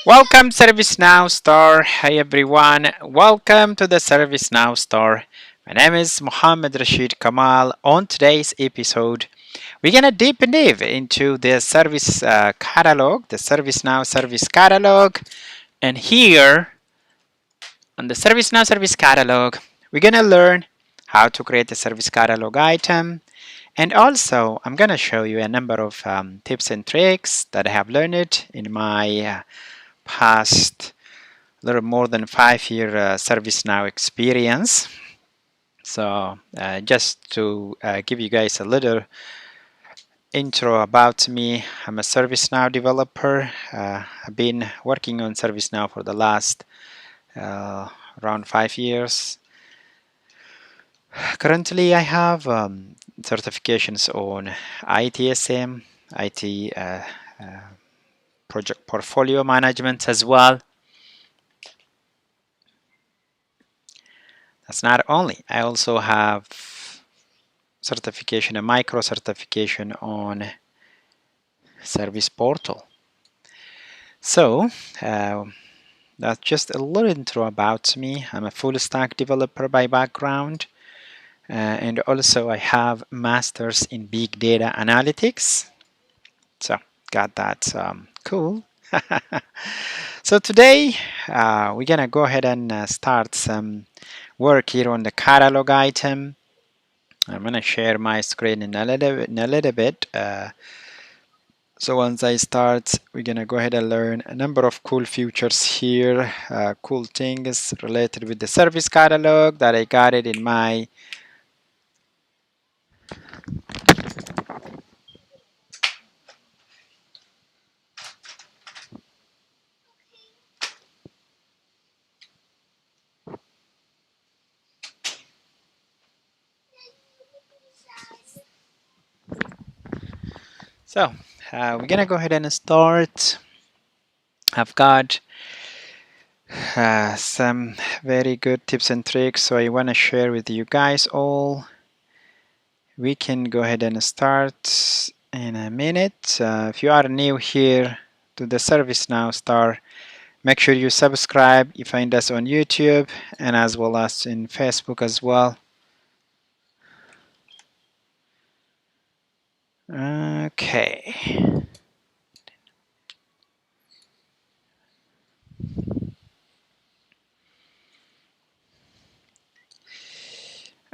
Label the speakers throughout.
Speaker 1: Welcome ServiceNow store. Hi everyone. Welcome to the ServiceNow store. My name is Mohammed Rashid Kamal. On today's episode, we're gonna deep into the service catalog, the ServiceNow service catalog, and here on the ServiceNow service catalog, we're gonna learn how to create a service catalog item. And also, I'm gonna show you a number of tips and tricks that I have learned in my past little more than 5 year ServiceNow experience. So just to give you guys a little intro about me, I'm a ServiceNow developer. I've been working on ServiceNow for the last around 5 years. Currently, I have certifications on ITSM, IT project portfolio management as well. That's not only, I also have certification, a micro certification on Service Portal. So that's just a little intro about me. I'm a full stack developer by background, and also I have masters in big data analytics. So got that cool. So today we're gonna go ahead and start some work here on the catalog item. I'm gonna share my screen in a little bit. So once I start, we're gonna go ahead and learn a number of cool features here, cool things related with the service catalog that I got it in my So we're gonna go ahead and start. I've got some very good tips and tricks, so I want to share with you guys all. We can go ahead and start in a minute. If you are new here to the ServiceNow Star, make sure you subscribe. You find us on YouTube and as well as in Facebook as well. Okay.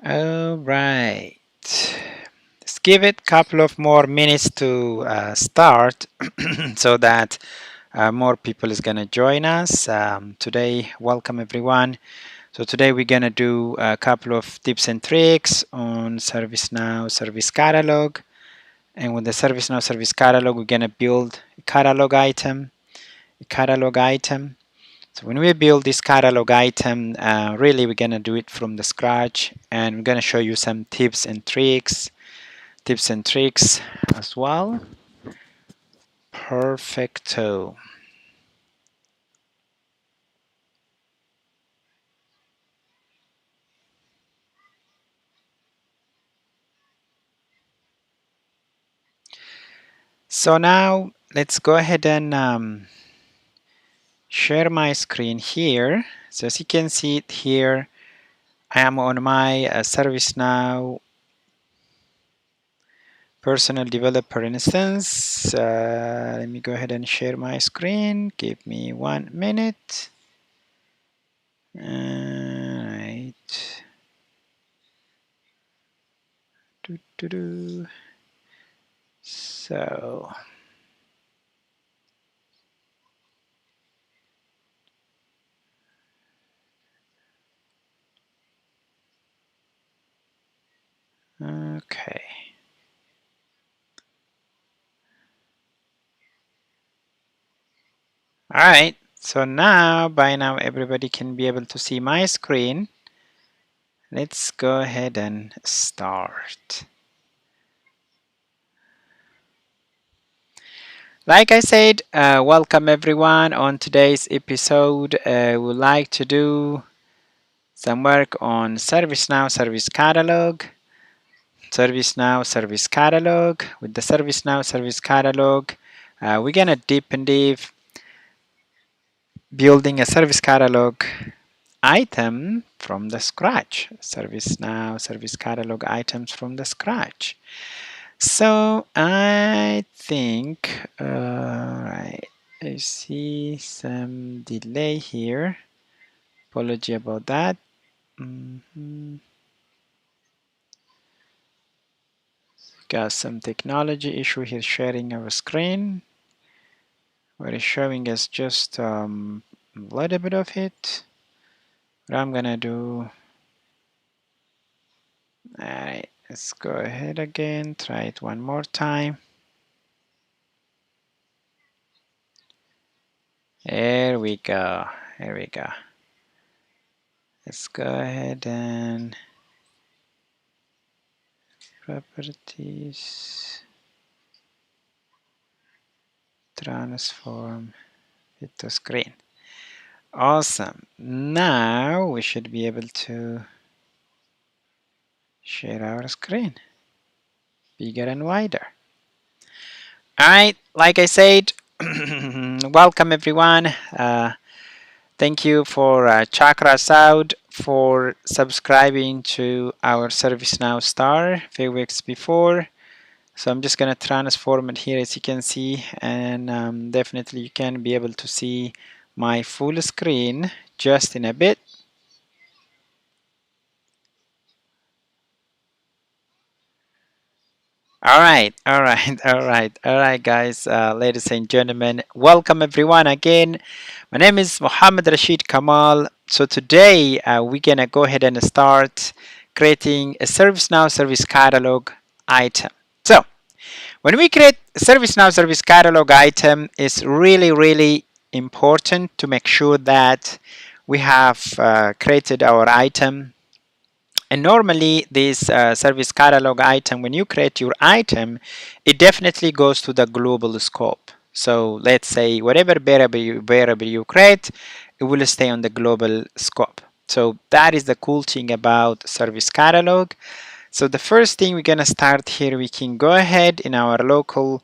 Speaker 1: All right. Let's give it a couple of more minutes to start so that more people is gonna join us today. Welcome everyone. So today we're gonna do a couple of tips and tricks on ServiceNow Service Catalog, and with the ServiceNow Service Catalog we're gonna build a catalog item. So when we build this catalog item, really we're gonna do it from the scratch, and we're gonna show you some tips and tricks as well. Perfecto. So now let's go ahead and share my screen here. So as you can see it here, I am on my ServiceNow personal developer instance. Let me go ahead and share my screen. Give me 1 minute. Alright. So okay. Alright, so now by now everybody can be able to see my screen. Let's go ahead and start. Like I said, welcome everyone. On today's episode, we would like to do some work on ServiceNow Service Catalog. ServiceNow Service Catalog. With the ServiceNow Service Catalog, we're gonna deep and dive building a service catalog item from the scratch. ServiceNow Service Catalog items from the scratch. So I think, right, I see some delay here. Apology about that. Got some technology issue here sharing our screen. What is showing us just a little bit of it. What I'm gonna do, alright, let's go ahead again, try it one more time. There we go, there we go. Let's go ahead and properties, transform it to screen. Awesome. Now we should be able to share our screen bigger and wider. All right, like I said, welcome everyone. Thank you for Chakra Sound for subscribing to our ServiceNow Star a few weeks before. So I'm just gonna transform it here as you can see, and definitely you can be able to see my full screen just in a bit. All right, all right, all right, guys, ladies and gentlemen, welcome everyone again. My name is Mohammed Rashid Kamal. So today we're gonna go ahead and start creating a ServiceNow service catalog item. So when we create a ServiceNow service catalog item, it's really important to make sure that we have created our item. And normally this service catalog item, when you create your item, it definitely goes to the global scope. So let's say whatever variable you create, it will stay on the global scope. So that is the cool thing about service catalog. So the first thing we're gonna start here, we can go ahead in our local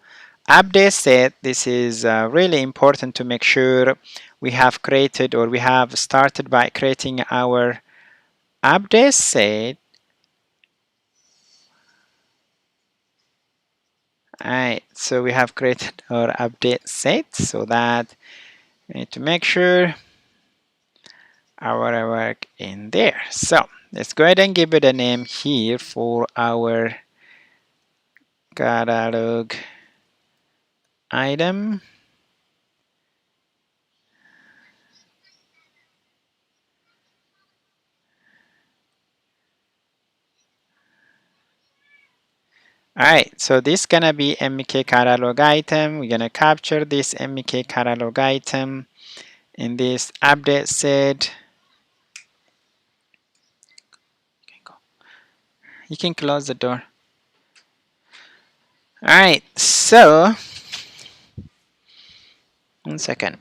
Speaker 1: update set. This is really important to make sure we have created, or we have started by creating our update set. Alright, so we have created our update set, so that we need to make sure our work in there. So let's go ahead and give it a name here for our catalog item. Alright, so this is gonna be MEK catalog item. We're gonna capture this MEK catalog item in this update set. You can close the door. Alright, so 1 second.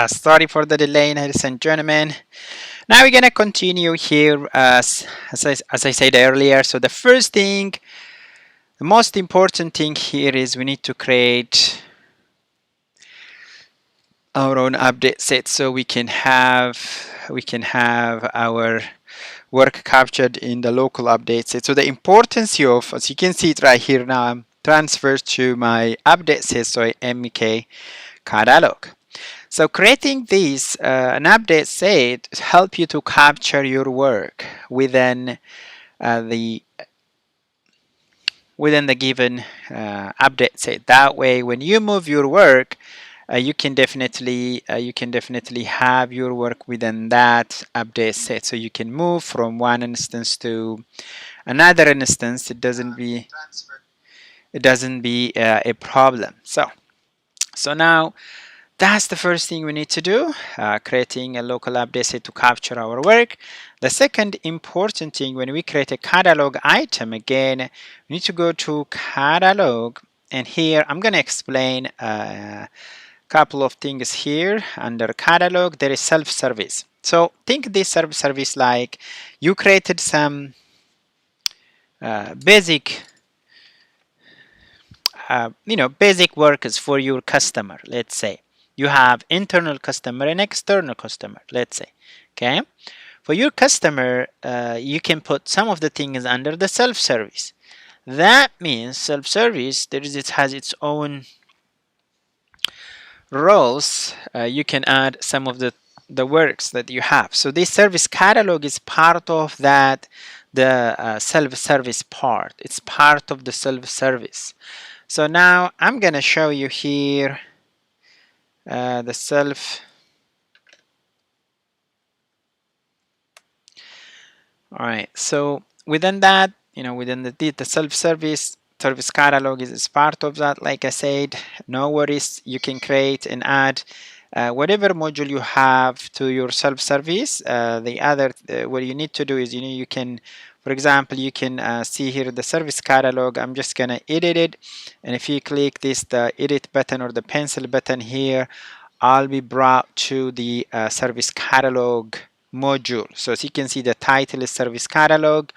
Speaker 1: Sorry for the delay, ladies and gentlemen. Now we're gonna continue here as I said earlier. So the first thing, the most important thing here is we need to create our own update set so we can have our work captured in the local update set. So the importance of, as you can see it right here now, I'm transferred to my update set, so MEK catalog. So creating this an update set help you to capture your work the within the given update set. That way, when you move your work, you can definitely have your work within that update set. So you can move from one instance to another instance. It doesn't be a problem. So now that's the first thing we need to do, creating a local update set to capture our work. The second important thing, when we create a catalog item, again, we need to go to catalog, and here I'm going to explain a couple of things here. Under catalog, there is self-service. So think this self-service like you created some basic basic workers for your customer. Let's say you have internal customer and external customer, let's say. Okay, for your customer, you can put some of the things under the self-service. That means self-service, it has its own roles. You can add some of the works that you have. So this service catalog is part of that, the self-service part. It's part of the self-service. So now I'm gonna show you here the self. All right. So within that, within the self-service service catalog is part of that. Like I said, no worries. You can create and add whatever module you have to your self-service. What you need to do is you can, for example, you can see here the service catalog. I'm just gonna edit it, and if you click the edit button or the pencil button here, I'll be brought to the service catalog module. So as you can see, the title is service catalog,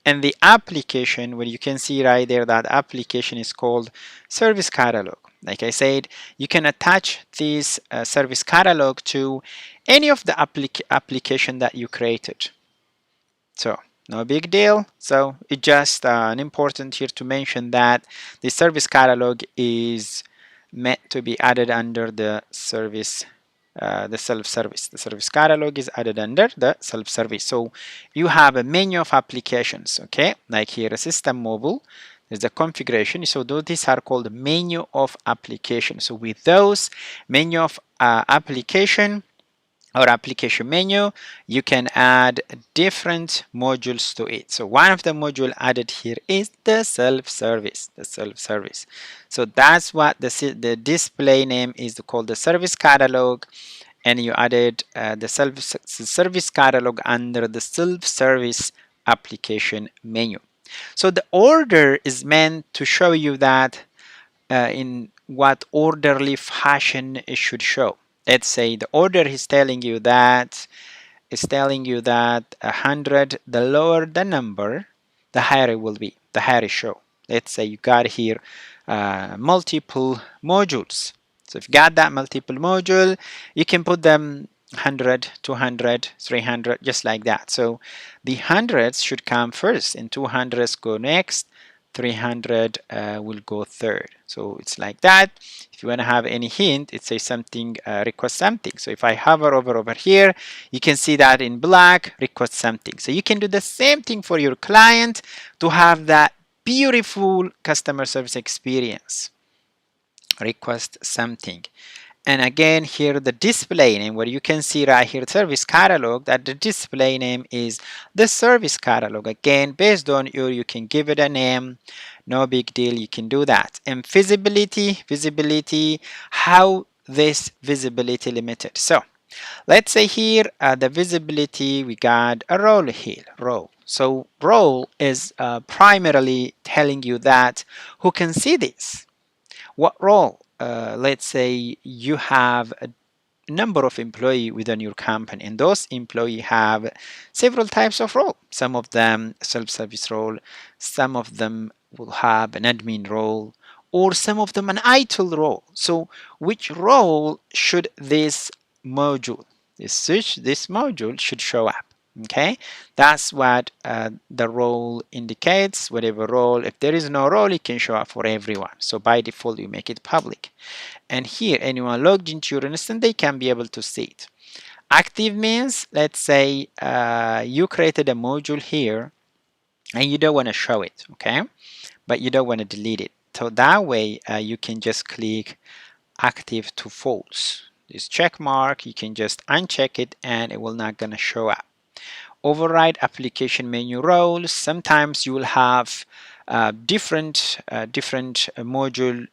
Speaker 1: and the application, where you can see right there, that application is called service catalog. Like I said, you can attach this service catalog to any of the application that you created. So no big deal. So it's just an important here to mention that the service catalog is meant to be added under the service, the self-service. The service catalog is added under the self-service. So you have a menu of applications, okay? Like here, a system mobile. There's the configuration. So these are called menu of application. So with those menu of application or application menu, you can add different modules to it. So one of the module added here is the self-service, So that's what the display name is called, the service catalog, and you added the service catalog under the self-service application menu. So the order is meant to show you that in what orderly fashion it should show. Let's say the order is telling you that 100, the lower the number, the higher it will be, the higher it show. Let's say you got here multiple modules. So if you got that multiple module, you can put them 100, 200, 300, just like that. So the hundreds should come first, and 200s go next, 300 will go third. So it's like that. If you want to have any hint, it says something, request something. So if I hover over here, you can see that in black, request something. So you can do the same thing for your client to have that beautiful customer service experience. Request something. And again, here the display name, where you can see right here, service catalog, that the display name is the service catalog. Again, based on you can give it a name. No big deal, you can do that. And visibility, how this visibility limited. So let's say here, the visibility, we got a role here, role. So role is primarily telling you that who can see this. What role? Let's say you have number of employee within your company, and those employee have several types of role. Some of them self-service role, some of them will have an admin role, or some of them an ITIL role. So which role should this module, this module should show up? Okay, that's what the role indicates. Whatever role, if there is no role, it can show up for everyone. So by default you make it public, and here anyone logged into your instance, they can be able to see it. Active means, let's say you created a module here and you don't want to show it, okay, but you don't want to delete it. So that way you can just click active to false. This check mark, you can just uncheck it and it will not gonna show up. Override application menu roles. Sometimes you will have different module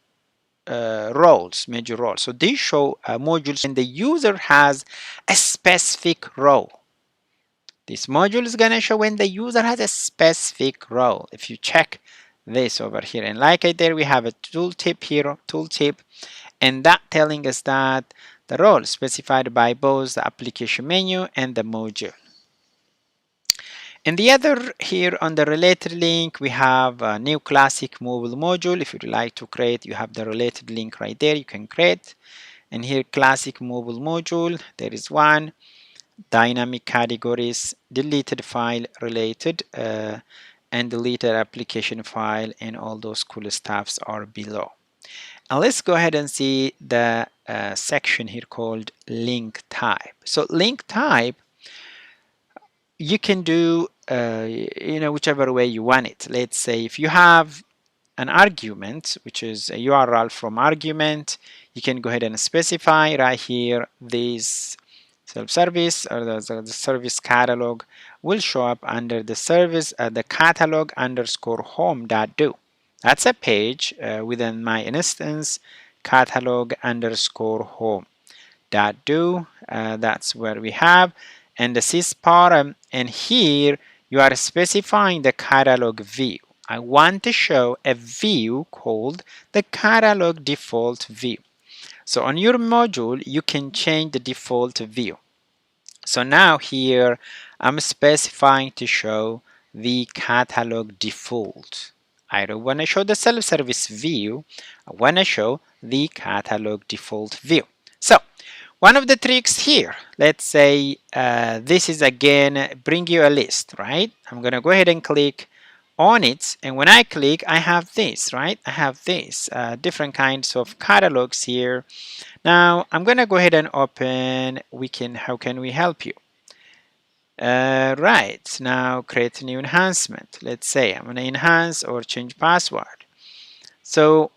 Speaker 1: roles, major roles. So these show modules when the user has a specific role. This module is gonna show when the user has a specific role. If you check this over here, and like I did, we have a tooltip here, and that telling us that the role specified by both the application menu and the module. And the other here on the related link, we have a new classic mobile module. If you'd like to create, you have the related link right there, you can create. And here classic mobile module, there is one. Dynamic categories, deleted file related, and deleted application file, and all those cool stuffs are below. And let's go ahead and see the section here called link type. So link type, you can do whichever way you want it. Let's say if you have an argument, which is a URL from argument, you can go ahead and specify right here this self-service, or the service catalog will show up under the service the catalog underscore home.do. That's a page within my instance, catalog underscore home.do. That's where we have, and the sysparam, and here you are specifying the catalog view. I want to show a view called the catalog default view. So on your module, you can change the default view. So now here, I'm specifying to show the catalog default. I don't want to show the self-service view. I want to show the catalog default view. So one of the tricks here, let's say this is again bring you a list, right? I'm going to go ahead and click on it, and when I click, I have this, right? I have this different kinds of catalogs here. Now I'm going to go ahead and open, how can we help you? Right, now create a new enhancement. Let's say I'm going to enhance or change password. So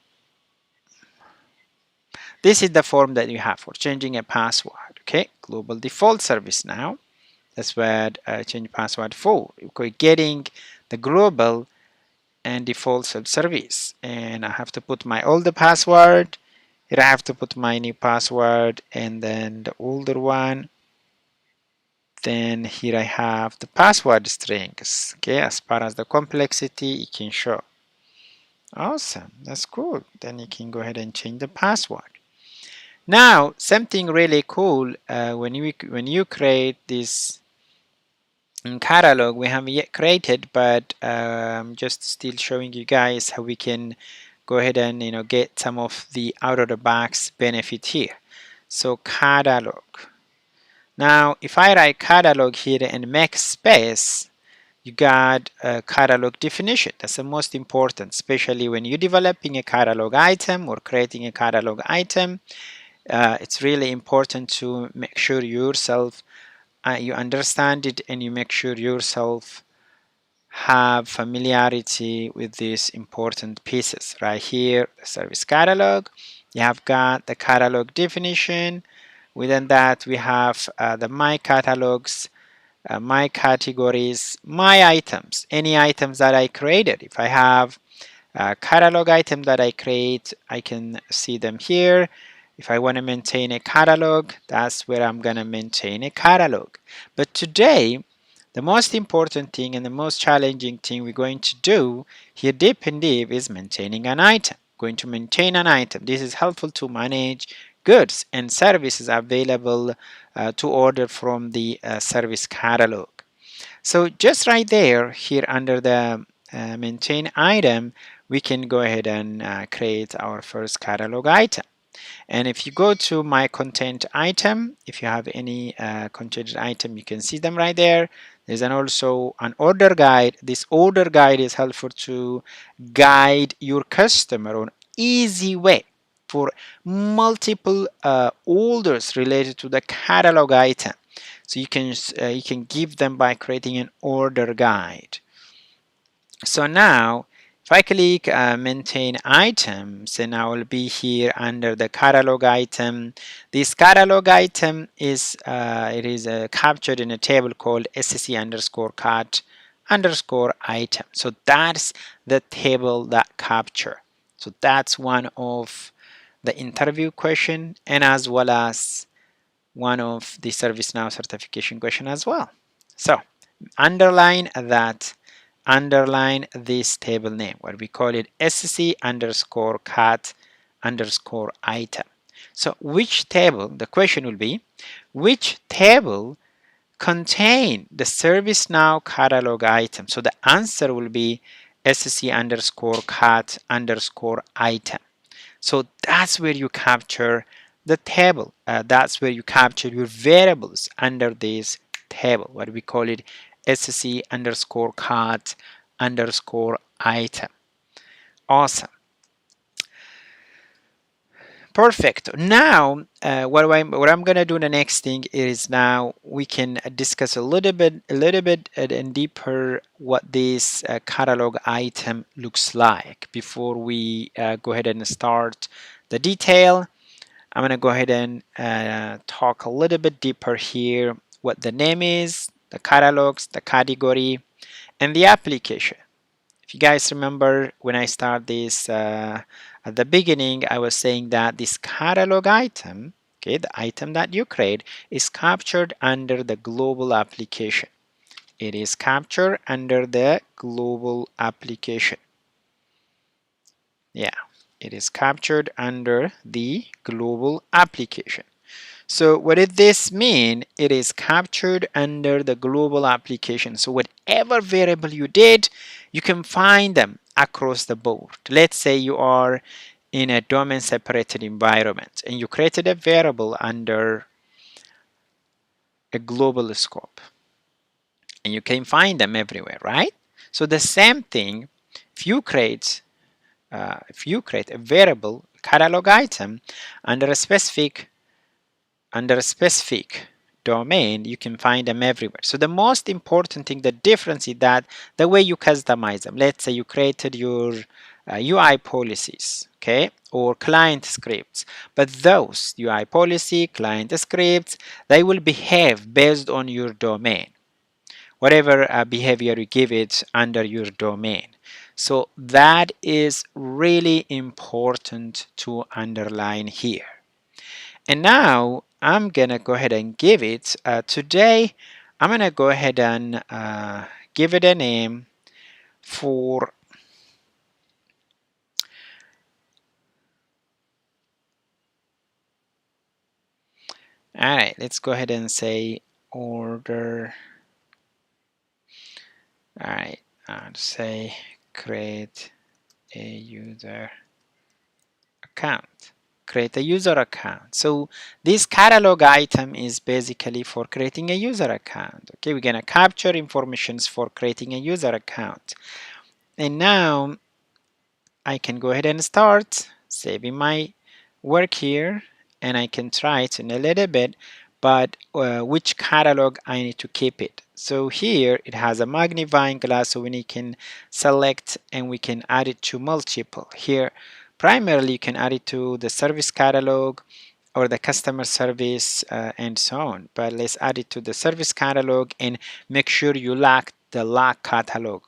Speaker 1: this is the form that you have for changing a password. Okay, global default ServiceNow. That's where change password for. We're getting the global and default self-service, and I have to put my older password. Here I have to put my new password, and then the older one. Then here I have the password strings. Okay, as far as the complexity, you can show. Awesome, that's cool. Then you can go ahead and change the password. Now, something really cool when you create this catalog, we haven't yet created, but I'm just still showing you guys how we can go ahead and get some of the out of the box benefit here. So catalog. Now, if I write catalog here and make space, you got a catalog definition. That's the most important, especially when you're developing a catalog item or creating a catalog item. It's really important to make sure yourself you understand it, and you make sure yourself have familiarity with these important pieces. Right here, the service catalog, you have got the catalog definition. Within that, we have the my catalogs, my categories, my items, any items that I created. If I have a catalog item that I create, I can see them here. If I want to maintain a catalog, that's where I'm going to maintain a catalog. But today, the most important thing and the most challenging thing we're going to do here deep in deep is maintaining an item. Going to maintain an item. This is helpful to manage goods and services available to order from the service catalog. So just right there, here under the maintain item, we can go ahead and create our first catalog item. And if you go to my content item, if you have any content item, you can see them right there. There's also an order guide. This order guide is helpful to guide your customer on easy way for multiple orders related to the catalog item. So you can give them by creating an order guide. So now if I click maintain items, and I will be here under the catalog item. This catalog item is captured in a table called sc underscore cat underscore item. So that's the table that capture. So that's one of the interview question, and as well as one of the ServiceNow certification question as well. So underline that, underline this table name, what we call it sc underscore cat underscore item. So which table, the question will be, which table contain the ServiceNow catalog item? So the answer will be sc underscore cat underscore item. So that's where you capture the table. That's where you capture your variables under this table, what we call it sc underscore cat underscore item. Awesome. Perfect. Now, what I'm gonna do, the next thing is now we can discuss a little bit and deeper what this catalog item looks like before we go ahead and start the detail. I'm gonna go ahead and talk a little bit deeper here what the name is, the catalogs, the category, and the application. If you guys remember when I start this at the beginning, I was saying that this catalog item, okay, the item that you create, is captured under the global application. It is captured under the global application. Yeah, it is captured under the global application. So what did this mean? It is captured under the global application. So whatever variable you did, you can find them across the board. Let's say you are in a domain separated environment and you created a variable under a global scope, and you can find them everywhere, right? So the same thing, if you create a variable catalog item under a specific domain, you can find them everywhere. So the most important thing, the difference is that the way you customize them. Let's say you created your UI policies, okay, or client scripts, but those UI policy, client scripts, they will behave based on your domain, whatever behavior you give it under your domain. So that is really important to underline here. And now I'm gonna go ahead and give it today. I'm gonna go ahead and give it a name for all right, let's go ahead and say order. All right, I'll say create a user account. Create a user account. So this catalog item is basically for creating a user account. Okay, we're gonna capture informations for creating a user account. And now I can go ahead and start saving my work here, and I can try it in a little bit, but which catalog I need to keep it. So here it has a magnifying glass, so we can select and we can add it to multiple. Here primarily you can add it to the service catalog or the customer service and so on, but let's add it to the service catalog and make sure you lock the lock catalog.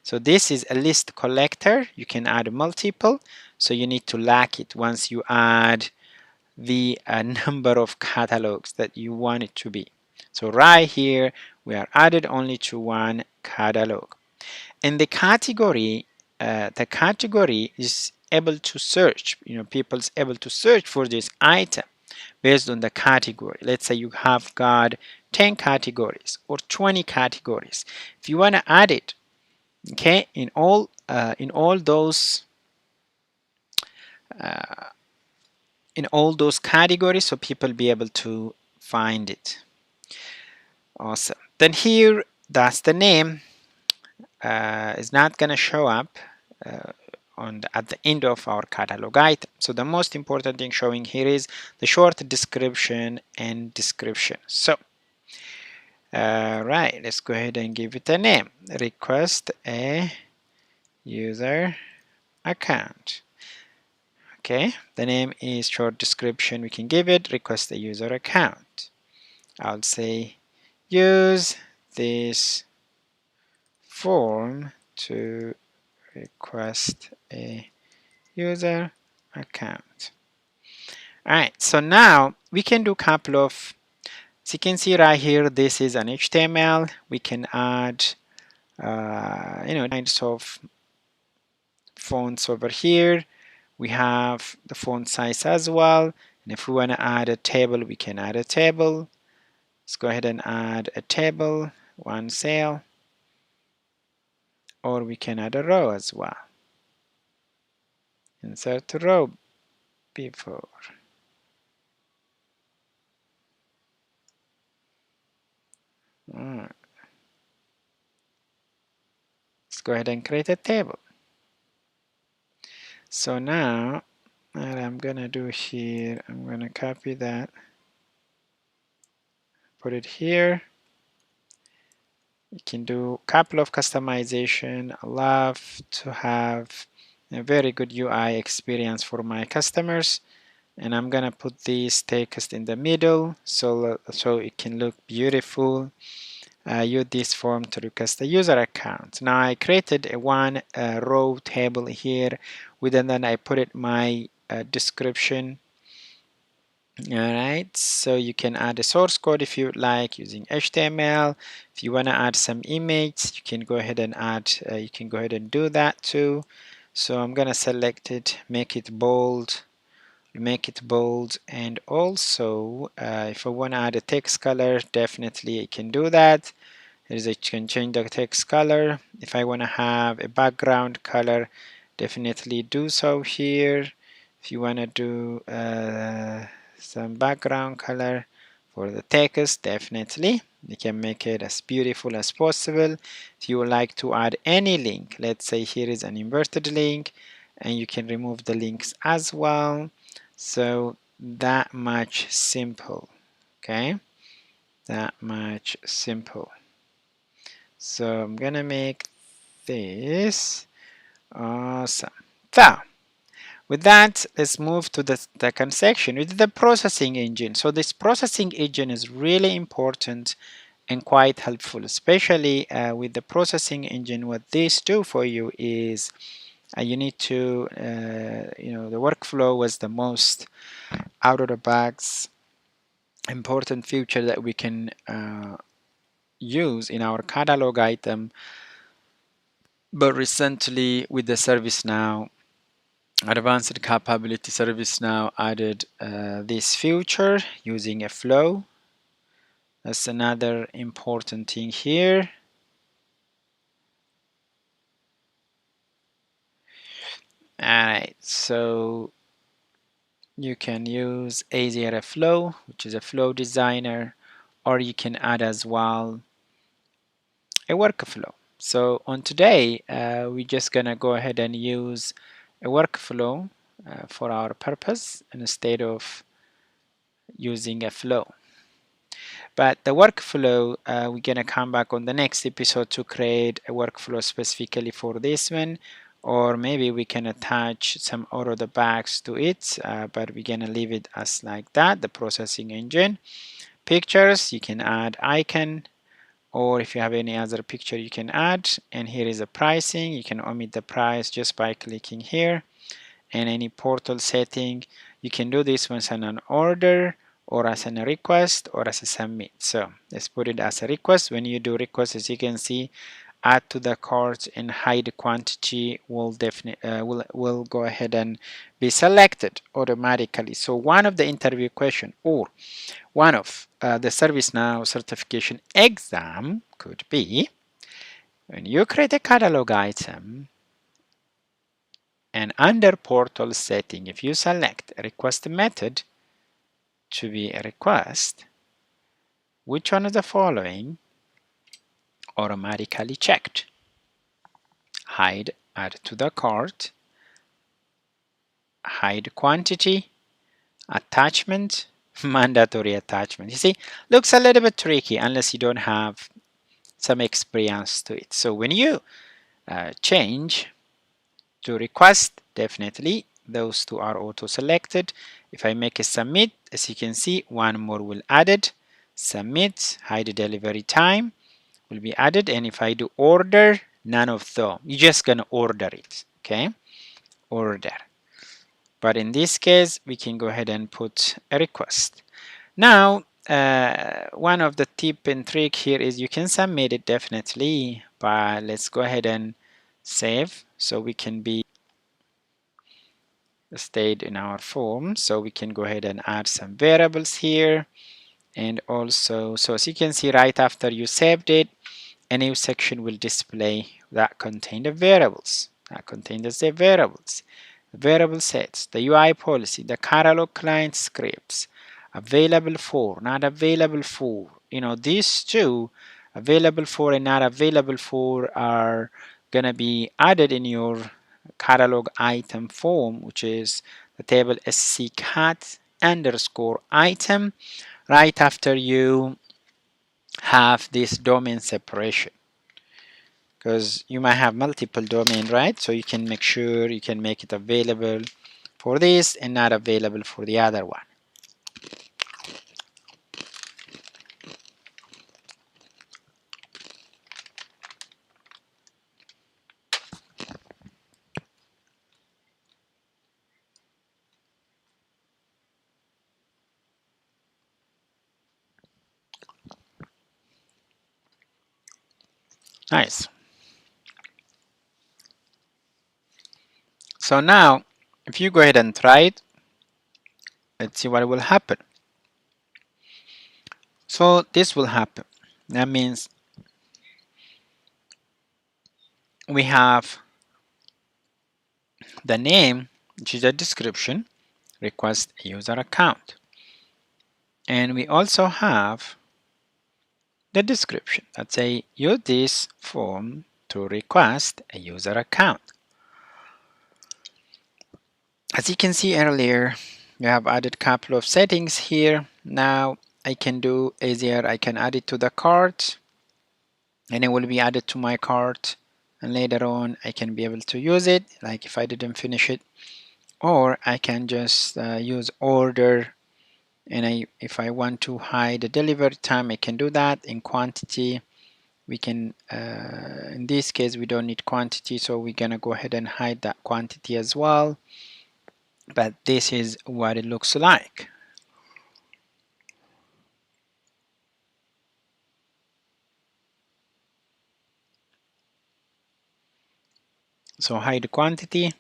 Speaker 1: So this is a list collector. You can add multiple, so you need to lock it once you add the number of catalogs that you want it to be. So right here we are added only to one catalog, and the category is able to search, people's able to search for this item based on the category. Let's say you have got 10 categories or 20 categories. If you want to add it, okay, uh, in all those categories, so people be able to find it. Awesome. Then here, that's the name. Is not gonna show up uh, at the end of our catalog item. So the most important thing showing here is the short description and description. So right, let's go ahead and give it a name. Request a user account. Okay, the name is short description. We can give it request a user account. I'll say use this form to request a user account. Alright, so now we can do a couple of, as you can see right here, this is an HTML. We can add kinds of fonts over here. We have the font size as well, and if we want to add a table, we can add a table. Let's go ahead and add a table, one cell, or we can add a row as well. Insert a row before. Alright. Let's go ahead and create a table. So now what I'm gonna do here, I'm gonna copy that, put it here. You can do a couple of customization. I love to have a very good UI experience for my customers, and I'm gonna put this text in the middle so it can look beautiful. Use this form to request a user account. Now I created a one row table here, within that I put it my description. Alright, so you can add a source code if you like using HTML. If you want to add some image, you can go ahead and add, you can go ahead and do that too. So I'm gonna select it, make it bold, and also if I want to add a text color, definitely I can do that. You can change the text color. If I want to have a background color, definitely do so here. If you want to do some background color for the text, definitely you can make it as beautiful as possible. If you would like to add any link, let's say here is an inverted link, and you can remove the links as well. So that much simple. Okay, that much simple. So I'm gonna make this awesome. So with that, let's move to the second section with the processing engine. So this processing engine is really important and quite helpful, especially with the processing engine. What this do for you is you need to, the workflow was the most out of the box important feature that we can use in our catalog item. But recently with the ServiceNow advanced capability, ServiceNow added this feature using a flow. That's another important thing here. Alright, so you can use either a flow, which is a flow designer, or you can add as well a workflow. So on today, we're just gonna go ahead and use a workflow for our purpose instead of using a flow. But the workflow, we're gonna come back on the next episode to create a workflow specifically for this one, or maybe we can attach some out of the box to it, but we're gonna leave it as like that, the processing engine. Pictures, you can add icon, or if you have any other picture you can add, and here is the pricing. You can omit the price just by clicking here, and any portal setting, you can do this once on an order or as a request or as a submit. So let's put it as a request. When you do request, as you can see, add to the cart and hide quantity will definitely will go ahead and be selected automatically. So one of the interview question or one of the ServiceNow certification exam could be when you create a catalog item and under portal setting, if you select request method to be a request, which one of the following automatically checked? Hide add to the cart, hide quantity, attachment, mandatory attachment. You see, looks a little bit tricky unless you don't have some experience to it. So when you change to request, definitely those two are auto selected. If I make a submit, as you can see, one more will added. Submit, hide delivery time will be added, and if I do order, none of them. You're just gonna order it, okay? Order. But in this case, we can go ahead and put a request. Now, one of the tip and trick here is you can submit it definitely, but let's go ahead and save so we can be stayed in our form. So we can go ahead and add some variables here. And also, so as you can see, right after you saved it, a new section will display that contain the variables. That contains the variables. Variable sets, the UI policy, the catalog client scripts, available for, not available for. You know, these two, available for and not available for, are gonna be added in your catalog item form, which is the table sccat underscore item, right after you have this domain separation, because you might have multiple domain, right? So you can make sure you can make it available for this and not available for the other one. Nice. So now if you go ahead and try it, let's see what will happen. So this will happen. That means we have the name, which is a description, request a user account. And we also have the description that say use this form to request a user account. As you can see earlier, we have added a couple of settings here. Now I can do easier, I can add it to the cart and it will be added to my cart, and later on I can be able to use it, like if I didn't finish it. Or I can just use order, and if I want to hide the delivery time, I can do that. In quantity, we can, in this case we don't need quantity, so we're gonna go ahead and hide that quantity as well. But this is what it looks like. So hide quantity,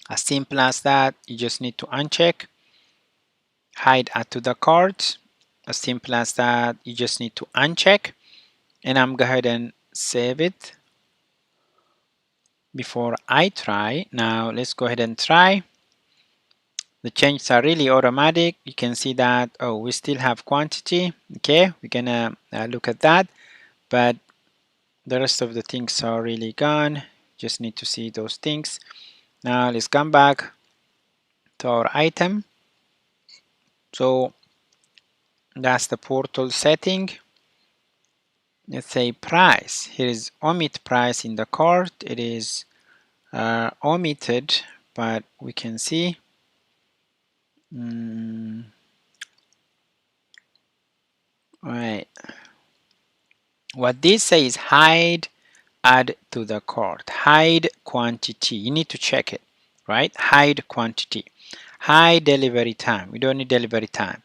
Speaker 1: as simple as that. You just need to uncheck. Hide add to the cart, as simple as that. You just need to uncheck, and I'm go ahead and save it before I try. Now let's go ahead and try. The changes are really automatic. You can see that, oh, we still have quantity. Okay, we're gonna look at that, but the rest of the things are really gone. Just need to see those things. Now let's come back to our item. So that's the portal setting. Let's say price. Here is omit price in the cart. It is omitted, but we can see right. What this says is hide add to the cart. Hide quantity. You need to check it, right? Hide quantity. Hide delivery time. We don't need delivery time.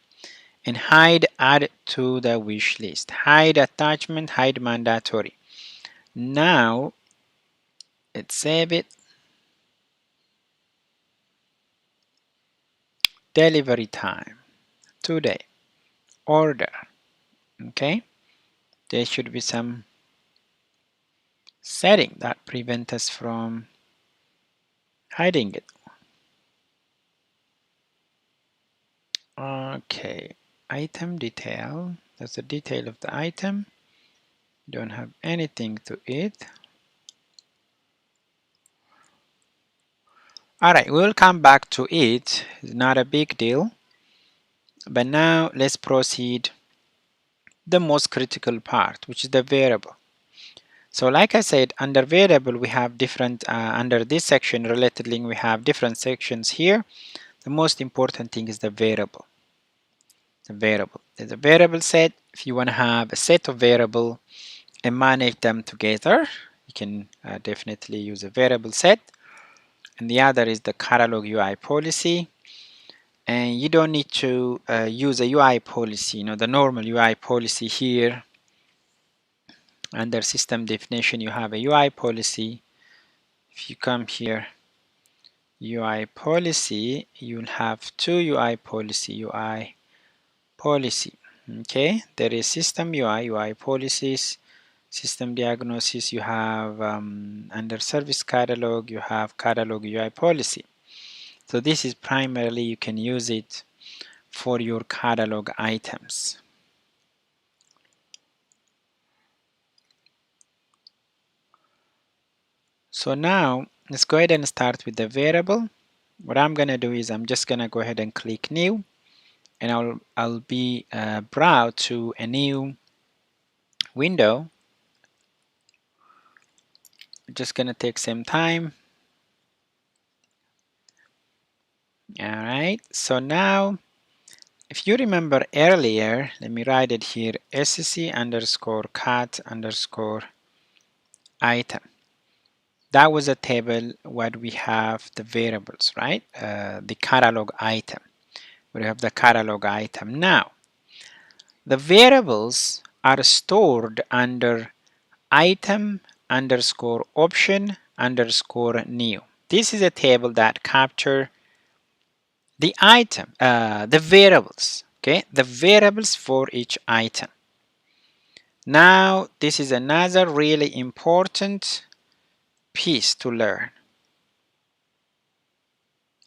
Speaker 1: And hide add to the wish list. Hide attachment, hide mandatory. Now let's save it. Delivery time today, order. Okay, there should be some setting that prevent us from hiding it. Okay, item detail, that's the detail of the item. Don't have anything to it. Alright, we'll come back to it. It's not a big deal. But now let's proceed the most critical part, which is the variable. So like I said, under variable we have different, under this section related link we have different sections here. The most important thing is the variable. The variable. There's a variable set. If you want to have a set of variable and manage them together, you can definitely use a variable set. And the other is the catalog UI policy. And you don't need to use a UI policy, the normal UI policy here. Under system definition, you have a UI policy. If you come here, UI policy, you'll have two UI policy, Okay, there is system UI policies, system diagnosis, you have under service catalog, you have catalog UI policy. So this is primarily you can use it for your catalog items. So now let's go ahead and start with the variable. What I'm gonna do is I'm just gonna go ahead and click new, and I'll be brought to a new window. Just gonna take some time. Alright, so now if you remember earlier, let me write it here, sc underscore cat underscore item. That was a table where we have the variables, right? The catalog item. We have the catalog item. Now, the variables are stored under item underscore option underscore new. This is a table that capture the item, the variables, okay? The variables for each item. Now, this is another really important piece to learn.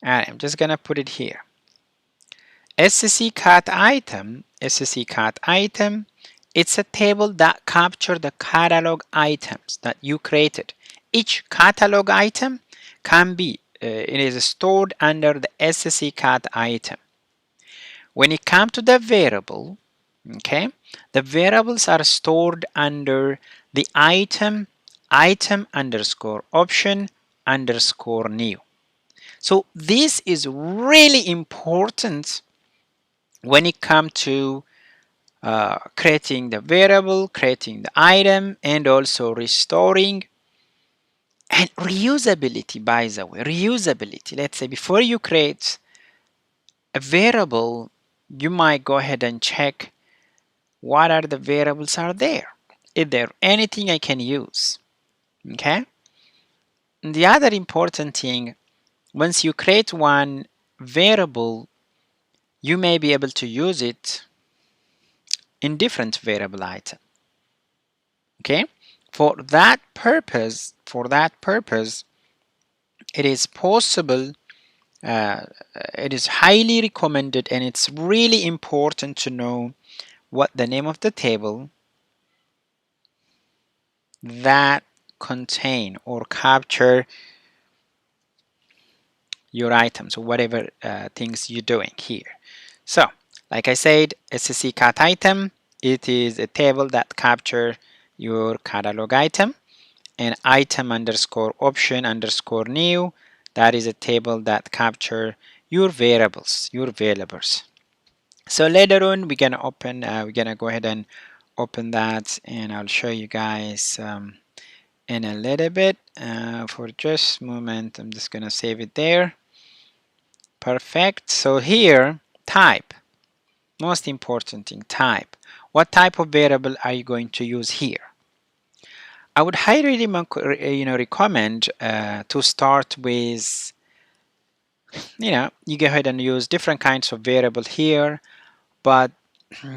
Speaker 1: Alright, I'm just gonna put it here. SCCat item, it's a table that captures the catalog items that you created. Each catalog item can be, it is stored under the SCCat item. When it comes to the variable, okay, the variables are stored under the item underscore option underscore new. So this is really important when it comes to creating the variable, creating the item, and also restoring and reusability. By the way, reusability. Let's say before you create a variable, you might go ahead and check what are the variables are there. Is there anything I can use? Okay. And the other important thing, once you create one variable, you may be able to use it in different variable item. Okay, for that purpose, it is possible, it is highly recommended, and it's really important to know what the name of the table that contain or capture your items or whatever things you're doing here. So, like I said, SCCat item, it is a table that capture your catalog item, and item underscore option underscore new, that is a table that capture your variables, your variables. So later on we're gonna open, we're gonna go ahead and open that, and I'll show you guys in a little bit. For just a moment, I'm just gonna save it there. Perfect. So here, type, most important thing, type. What type of variable are you going to use here? I would highly recommend to start with, you go ahead and use different kinds of variable here, but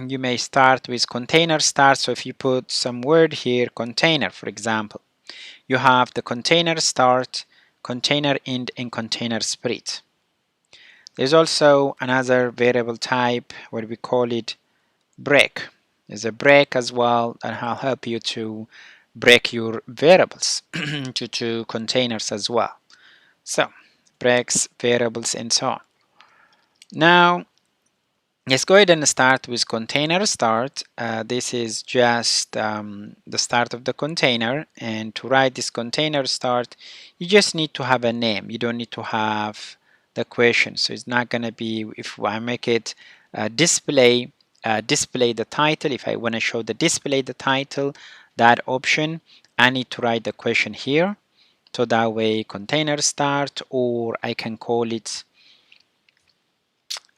Speaker 1: you may start with container start. So if you put some word here, container, for example, you have the container start, container end, and container split. There's also another variable type, what we call it break. There's a break as well that will help you to break your variables to containers as well. So breaks, variables, and so on. Now let's go ahead and start with container start. This is just the start of the container, and to write this container start, you just need to have a name. You don't need to have the question. So it's not going to be, if I make it display the title, if I want to show the display the title, that option, I need to write the question here. So that way container start, or I can call it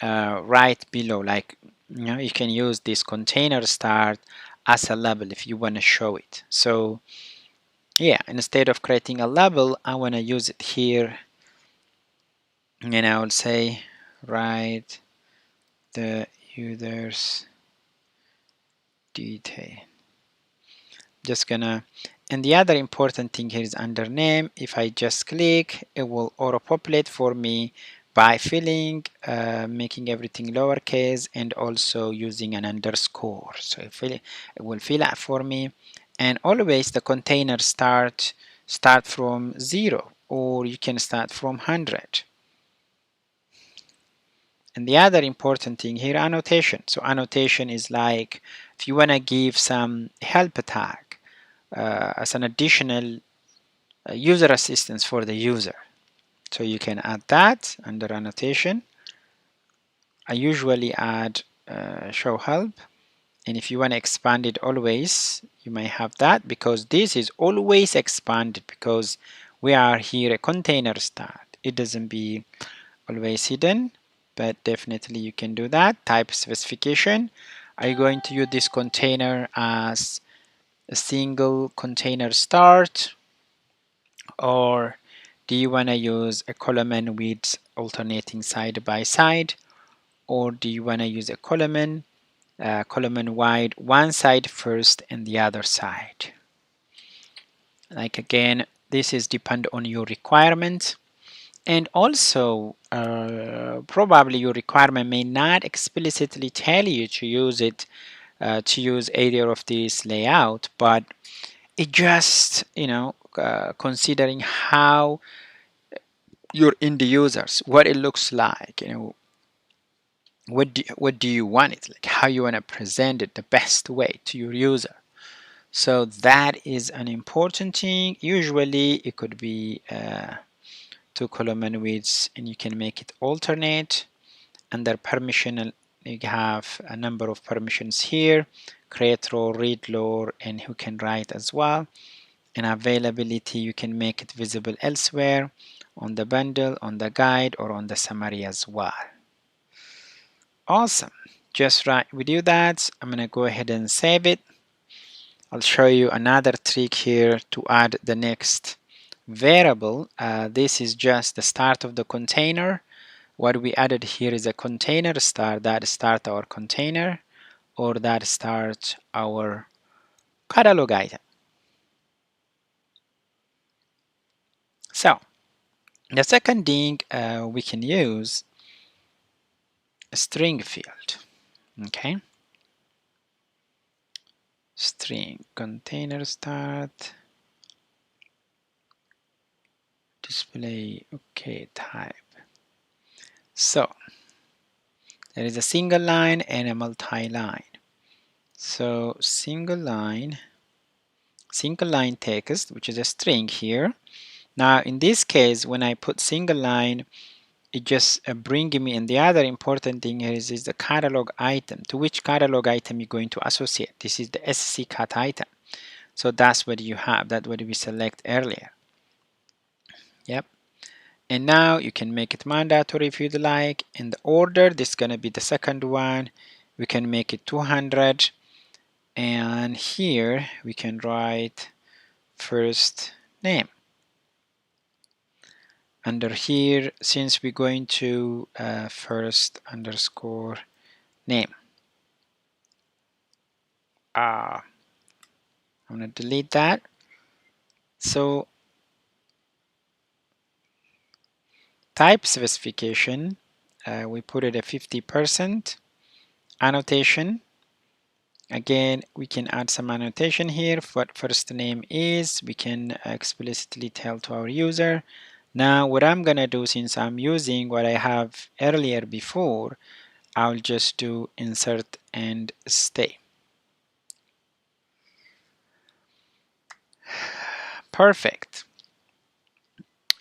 Speaker 1: right below, like you can use this container start as a label if you want to show it. So yeah, instead of creating a label, I want to use it here, and I will say write the user's detail. Just gonna, and the other important thing here is under name. If I just click, it will auto populate for me by filling, making everything lowercase, and also using an underscore. So it will fill out for me. And always the container start from 0, or you can start from 100. And the other important thing here, annotation. So annotation is like if you want to give some help tag as an additional user assistance for the user. So you can add that under annotation. I usually add show help, and if you want to expand it always, you may have that, because this is always expanded because we are here a container start. It doesn't be always hidden, but definitely you can do that. Type specification. Are you going to use this container as a single container start, or do you want to use a column with alternating side by side, or do you want to use a column wide, one side first and the other side? Like again, this is depend on your requirement, and also probably your requirement may not explicitly tell you to use it, to use either of these layout, but it just considering how your end users, what it looks like, what do you want it like, how you want to present it the best way to your user. So that is an important thing. Usually it could be two column widths, and you can make it alternate. Under permission, you have a number of permissions here: create row, read row, and who can write as well. And availability, you can make it visible elsewhere, on the bundle, on the guide, or on the summary as well. Awesome. Just right, we do that. I'm gonna go ahead and save it. I'll show you another trick here to add the next variable. This is just the start of the container. What we added here is a container start, that start our container, or that start our catalog item. So the second thing, we can use a string field. Okay, string container start display, okay, type. So there is a single line and a multi-line. So single line text, which is a string here. Now in this case, when I put single line, it just bringing me, and the other important thing here is the catalog item. To which catalog item you're going to associate. This is the SC cat item. So that's what you have, that's what we select earlier. Yep. And now you can make it mandatory if you'd like. In the order, this is going to be the second one. We can make it 200. And here we can write first name. Under here, since we're going to first underscore name, I'm gonna delete that. So type specification, we put it at 50%. Annotation, again, we can add some annotation here. What first name is, we can explicitly tell to our user. Now what I'm gonna do, since I'm using what I have earlier before, I'll just do insert and stay. Perfect.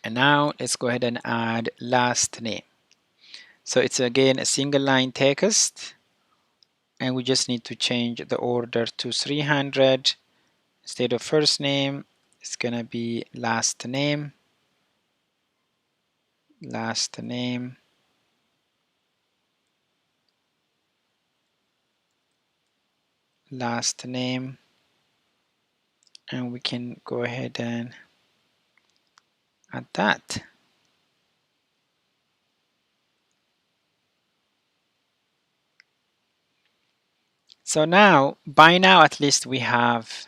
Speaker 1: And now let's go ahead and add last name. So it's again a single line text, and we just need to change the order to 300. Instead of first name, it's gonna be last name, last name, last name, and we can go ahead and add that. So now, by now at least we have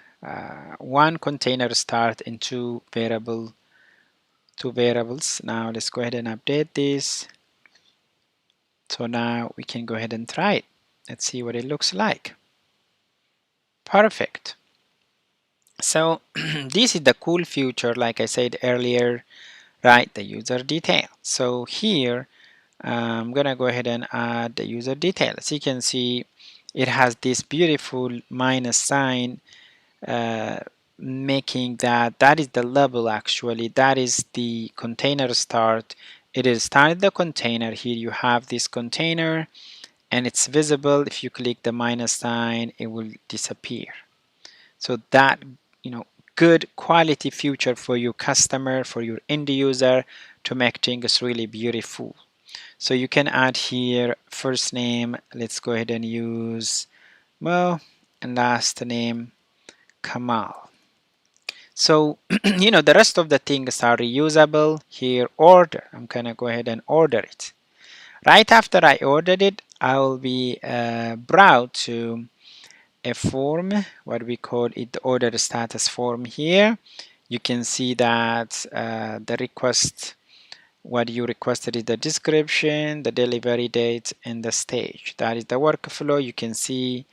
Speaker 1: one container start and two variables. Now let's go ahead and update this. So now we can go ahead and try it. Let's see what it looks like. Perfect. So this is the cool feature, like I said earlier, right? The user detail. So here I'm gonna go ahead and add the user detail. As you can see, it has this beautiful minus sign, making that is the level. Actually, that is the container start. It is started the container. Here you have this container and it's visible. If you click the minus sign, it will disappear. So that, good quality feature for your customer, for your end user, to make things really beautiful. So you can add here first name. Let's go ahead and use Mo, and last name Kamal. So the rest of the things are reusable. Here, order, I'm gonna go ahead and order it. Right after I ordered it, I will be brought to a form, what we call it, the order status form. Here you can see that the request, what you requested, is the description, the delivery date, and the stage. That is the workflow. You can see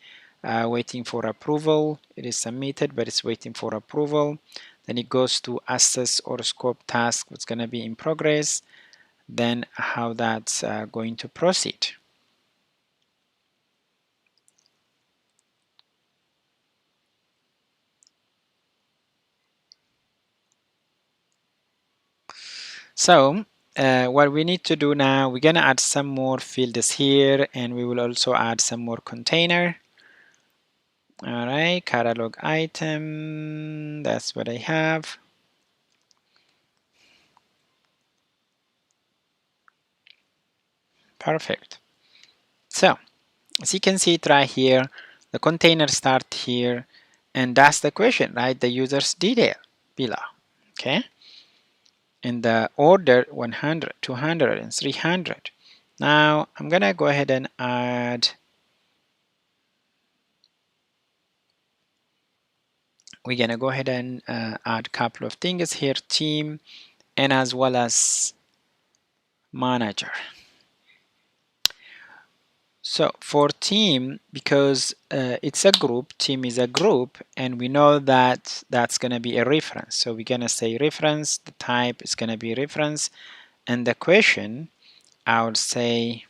Speaker 1: waiting for approval. It is submitted, but it's waiting for approval. Then it goes to assess or scope task, what's going to be in progress, then how that's going to proceed. So what we need to do now, we're going to add some more fields here, and we will also add some more container. All right, catalog item, that's what I have. Perfect. So as you can see it right here, the container start here, and that's the question, right? The user's detail below. Okay, in the order 100, 200, and 300. Now I'm gonna go ahead and add, we're gonna go ahead and add a couple of things here, team, and as well as manager. So for team, because it's a group, team is a group, and we know that that's going to be a reference. So we're going to say reference, the type is going to be reference, and the question, I would say,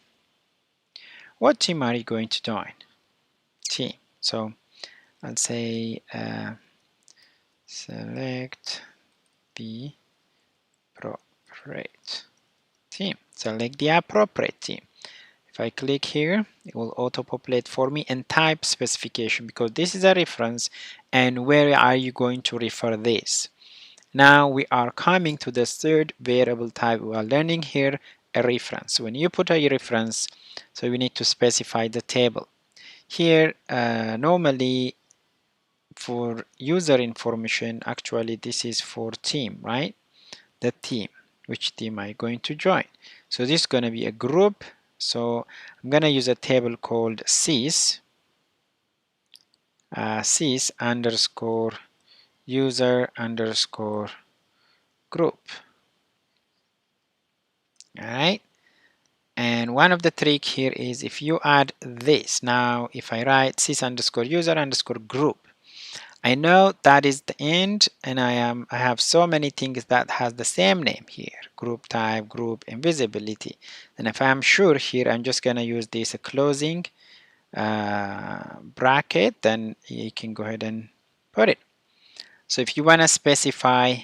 Speaker 1: what team are you going to join? Team. So I'll say select the appropriate team. Select the appropriate team. If I click here, it will auto-populate for me, and type specification, because this is a reference, and where are you going to refer this? Now we are coming to the third variable type we are learning here, a reference. When you put a reference, so we need to specify the table. Here, normally for user information, actually this is for team, right? The team, which team are you going to join? So this is going to be a group. So I'm going to use a table called sys underscore user underscore group. All right. And one of the trick here is if you add this, now if I write sys underscore user underscore group, I know that is the end, and I have so many things that has the same name here: group type, group, invisibility. And if I'm sure here, I'm just gonna use this closing bracket, then you can go ahead and put it. So if you wanna specify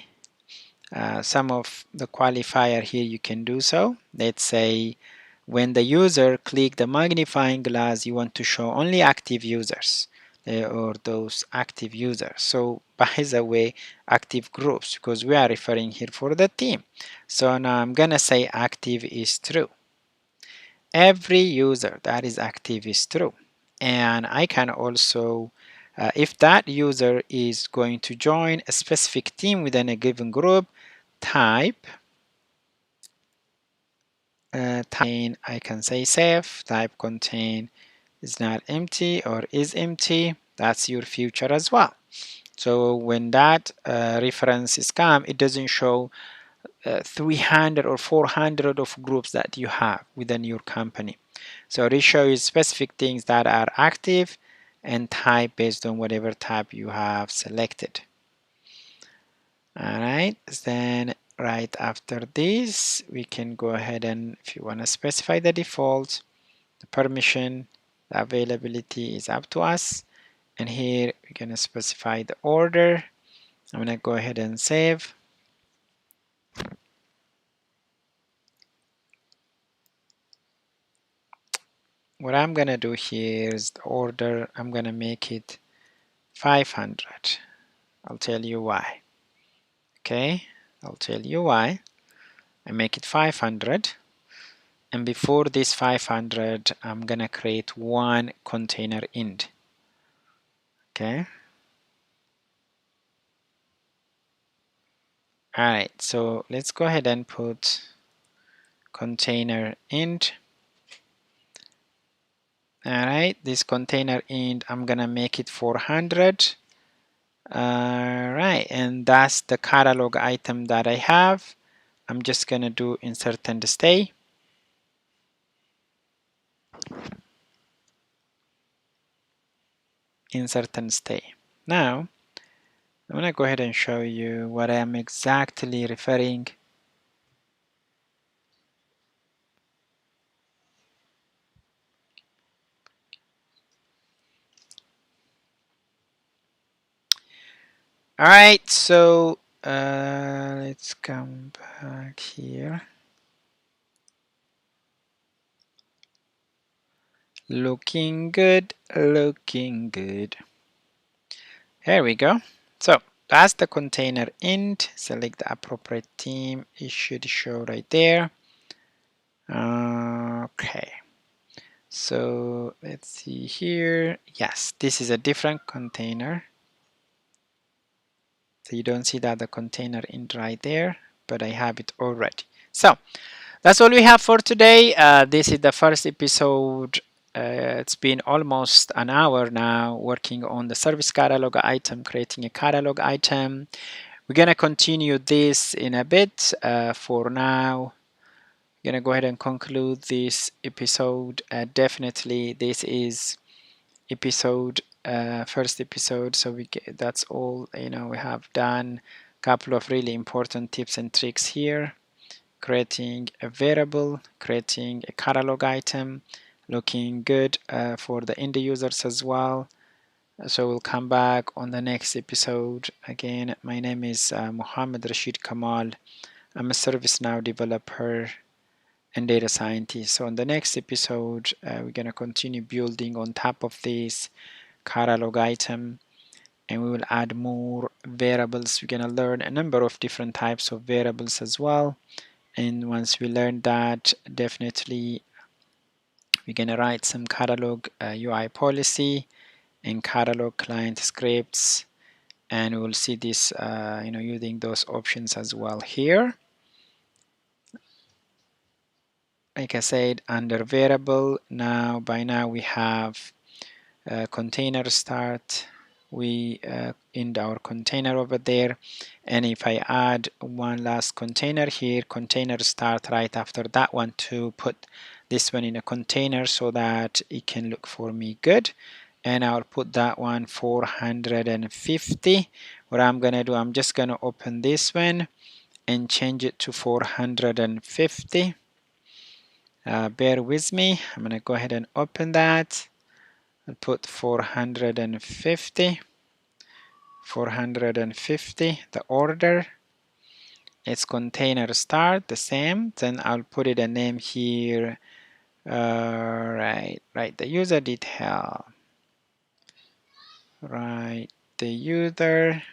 Speaker 1: some of the qualifier here, you can do so. Let's say when the user click the magnifying glass, you want to show only active users or those active users. So by the way, active groups, because we are referring here for the team. So now I'm gonna say active is true. Every user that is active is true. And I can also if that user is going to join a specific team within a given group, type I can say safe, type contain is not empty or is empty. That's your future as well. So when that reference is come, it doesn't show 300 or 400 of groups that you have within your company. So it shows specific things that are active and type based on whatever type you have selected. All right, then right after this, we can go ahead and if you want to specify the default, the permission, the availability is up to us. And here we're going to specify the order. I'm going to go ahead and save. What I'm going to do here is the order, I'm going to make it 500. I'll tell you why. Okay, I'll tell you why. I make it 500. And before this 500, I'm going to create one container int. Okay. All right, so let's go ahead and put container int. All right, this container int, I'm gonna make it 400. All right, and that's the catalog item that I have. I'm just gonna do insert and stay. Insert and stay. Now, I'm gonna go ahead and show you what I'm exactly referring. All right, so let's come back here. Looking good, looking good. Here we go. So that's the container int. Select the appropriate theme. It should show right there. Okay. So let's see here. Yes, this is a different container. So you don't see that the container int right there, but I have it already. So that's all we have for today. This is the first episode. It's been almost an hour now working on the service catalog item, creating a catalog item. We're gonna continue this in a bit. For now, I'm gonna go ahead and conclude this episode. Definitely, this is episode first episode, so that's all. We have done a couple of really important tips and tricks here: creating a variable, creating a catalog item, looking good for the end users as well. So we'll come back on the next episode. Again, my name is Mohammed Rashid Kamal. I'm a ServiceNow developer and data scientist. So on the next episode, we're going to continue building on top of this catalog item, and we will add more variables. We're going to learn a number of different types of variables as well. And once we learn that, definitely we're going to write some catalog UI policy, in catalog client scripts, and we'll see this using those options as well here. Like I said, under variable, by now we have container start. We in our container over there, and if I add one last container here, container start right after that one, to put this one in a container so that it can look for me good. And I'll put that one 450. What I'm gonna do, I'm just gonna open this one and change it to 450. Bear with me, I'm gonna go ahead and open that. I'll put 450, the order. It's container start, the same. Then I'll put it a name here. Right, the user detail. Right, the user,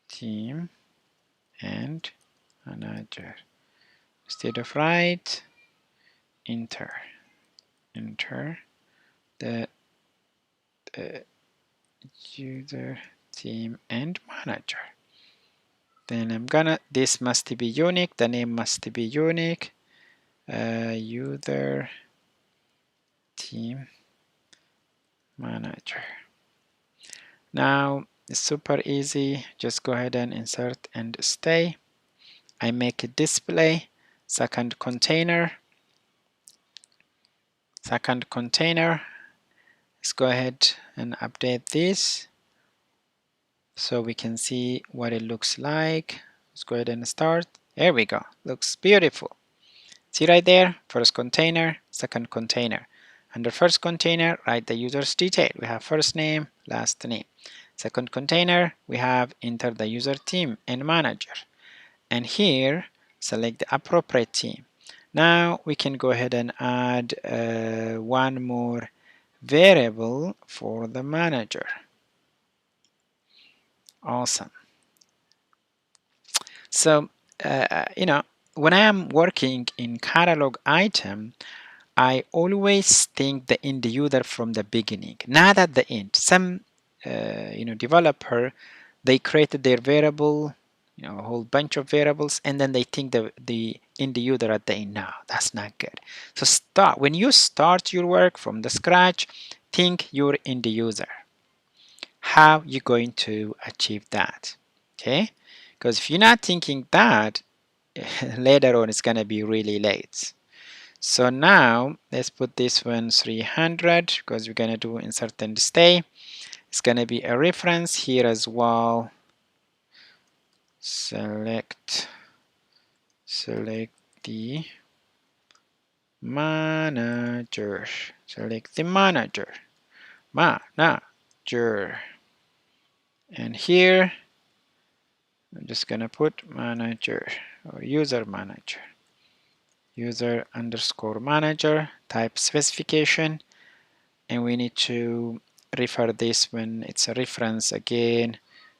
Speaker 1: team, and manager. Instead of right, enter the user, team, and manager. Then I'm gonna, this must be unique, the name must be unique. User, team, manager. Now it's super easy, just go ahead and insert and stay. I make it display, second container. Let's go ahead and update this so we can see what it looks like. Let's go ahead and start. There we go, looks beautiful. See right there, first container, second container. Under first container, write the user's detail. We have first name, last name. Second container, we have enter the user, team, and manager. And here, select the appropriate team. Now we can go ahead and add one more variable for the manager. Awesome. So, when I am working in catalog item, I always think the end user from the beginning, not at the end. Some developer, they created their variable, a whole bunch of variables, and then they think the end user at the end. No, that's not good. So when you start your work from the scratch, think your end user. How you going to achieve that? Okay, because if you're not thinking that, later on it's gonna be really late. So now let's put this one 300 because we're gonna do insert and stay. It's gonna be a reference here as well. Select the manager. Select the manager. And here I'm just gonna put manager or user manager. User underscore manager, type specification, and we need to refer this when it's a reference again,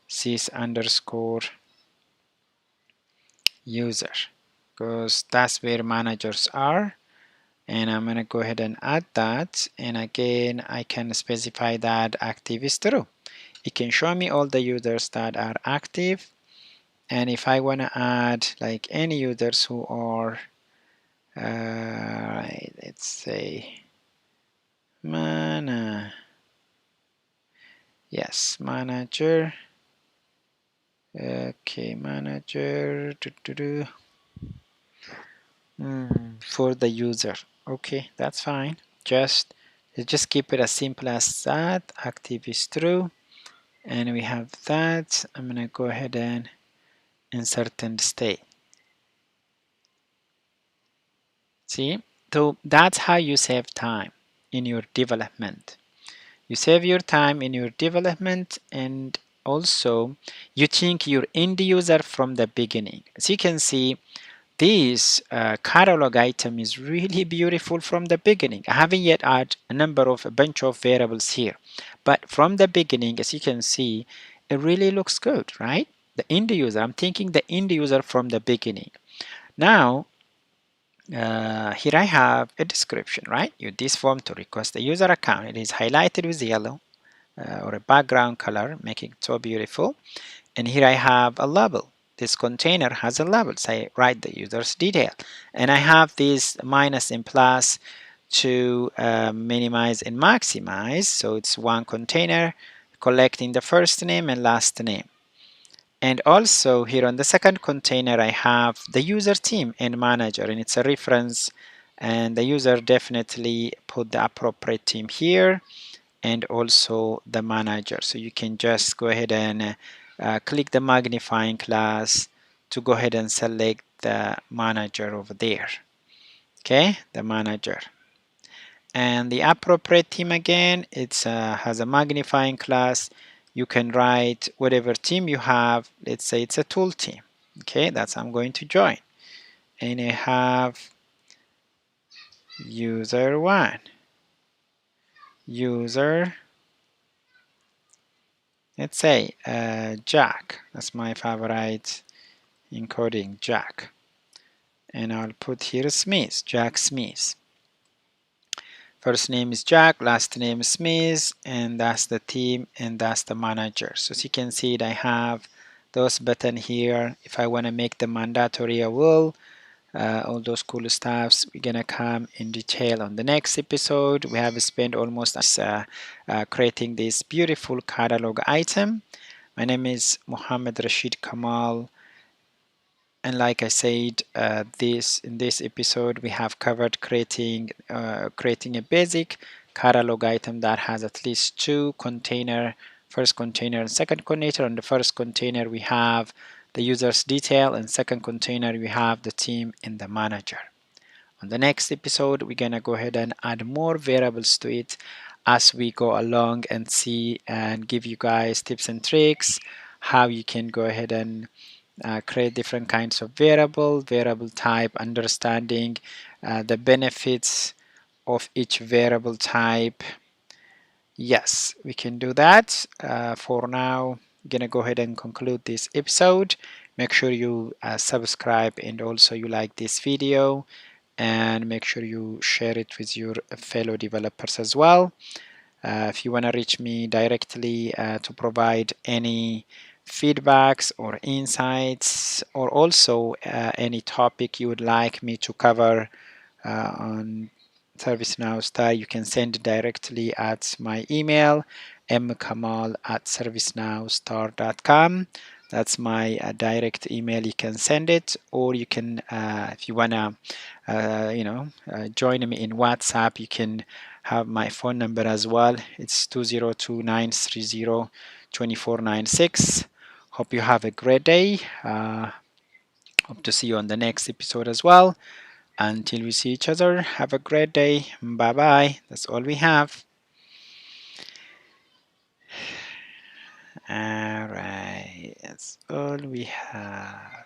Speaker 1: sys underscore user, because that's where managers are. And I'm gonna go ahead and add that, and again I can specify that active is true. It can show me all the users that are active, and if I want to add like any users who are let's say manager. Okay, manager for the user. Okay, that's fine. Just keep it as simple as that. Active is true, and we have that. I'm gonna go ahead and insert and stay. See, so that's how you save time in your development. You save your time in your development, and also you think your end user from the beginning. As you can see, this catalog item is really beautiful from the beginning. I haven't yet added a bunch of variables here, but from the beginning, as you can see, it really looks good, right? The end user, I'm thinking the end user from the beginning. Now Here I have a description, right? Use this form to request a user account. It is highlighted with yellow or a background color, making it so beautiful. And here I have a label. This container has a label. So I write the user's detail. And I have this minus and plus to minimize and maximize. So it's one container collecting the first name and last name. And also here on the second container, I have the user team and manager, and it's a reference. And the user definitely put the appropriate team here and also the manager. So you can just go ahead and click the magnifying glass to go ahead and select the manager over there. Okay, the manager. And the appropriate team again, it has a magnifying glass. You can write whatever team you have. Let's say it's a tool team. Okay, that's I'm going to join. And I have user one, user, let's say Jack. That's my favorite encoding, Jack. And I'll put here Smith, Jack Smith. First name is Jack, last name is Smith, and that's the team and that's the manager. So as you can see, I have those buttons here. If I want to make them mandatory, I will. All those cool stuffs we're gonna come in detail on the next episode. We have spent almost creating this beautiful catalog item. My name is Mohammed Rashid Kamal. And like I said, in this episode we have covered creating a basic catalog item that has at least two container, first container and second container. On the first container we have the user's detail, and second container we have the team and the manager. On the next episode we're gonna go ahead and add more variables to it as we go along and see and give you guys tips and tricks how you can go ahead and create different kinds of variable type, understanding the benefits of each variable type. Yes, we can do that. For now, I'm gonna go ahead and conclude this episode. Make sure you subscribe and also you like this video, and make sure you share it with your fellow developers as well. If you want to reach me directly to provide any feedbacks or insights, or also any topic you would like me to cover on ServiceNow Star, you can send directly at my email, mkamal@servicenowstar.com. That's my direct email. You can send it, or you can, if you wanna, join me in WhatsApp, you can have my phone number as well. It's 202-930-2496. Hope you have a great day. Hope to see you on the next episode as well. Until we see each other, have a great day. Bye bye. That's all we have. All right, that's all we have.